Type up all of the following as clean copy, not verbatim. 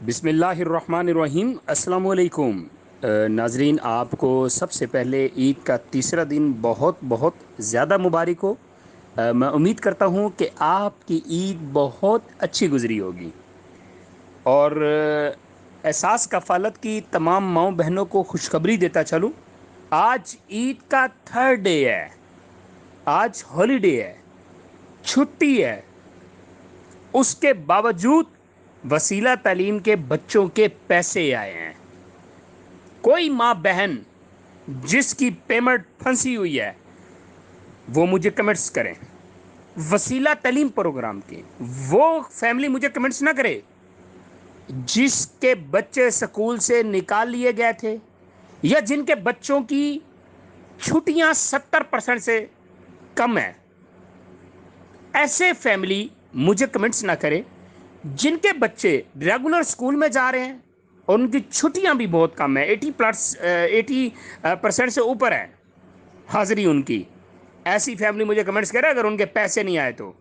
بسم اللہ الرحمن الرحیم۔ السلام علیکم ناظرین، آپ کو سب سے پہلے عید کا تیسرا دن بہت بہت زیادہ مبارک ہو۔ میں امید کرتا ہوں کہ آپ کی عید بہت اچھی گزری ہوگی، اور احساس کفالت کی تمام ماؤں بہنوں کو خوشخبری دیتا چلوں، آج عید کا تھرڈ ڈے ہے، آج ہالیڈے ہے، چھٹی ہے۔ اس کے باوجود وسیلہ تعلیم کے بچوں کے پیسے آئے ہیں۔ کوئی ماں بہن جس کی پیمنٹ پھنسی ہوئی ہے وہ مجھے کمنٹس کریں، وسیلہ تعلیم پروگرام کی۔ وہ فیملی مجھے کمنٹس نہ کرے جس کے بچے سکول سے نکال لیے گئے تھے، یا جن کے بچوں کی چھٹیاں 70% سے کم ہیں۔ ایسے فیملی مجھے کمنٹس نہ کرے جن کے بچے ریگولر سکول میں جا رہے ہیں اور ان کی چھٹیاں بھی بہت کم ہیں، 80% سے اوپر ہے حاضری ان کی۔ ایسی فیملی مجھے کمنٹس کرے اگر ان کے پیسے نہیں آئے تو۔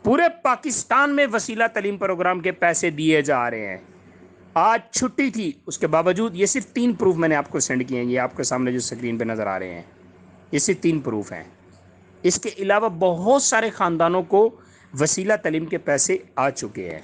پورے پاکستان میں وسیلہ تعلیم پروگرام کے پیسے دیے جا رہے ہیں۔ آج چھٹی تھی، اس کے باوجود یہ صرف 3 پروف میں نے آپ کو سینڈ کیے ہیں، یہ آپ کے سامنے جو سکرین پہ نظر آ رہے ہیں، یہ صرف 3 پروف ہیں۔ اس کے علاوہ بہت سارے خاندانوں کو وسیلہ تعلیم کے پیسے آ چکے ہیں۔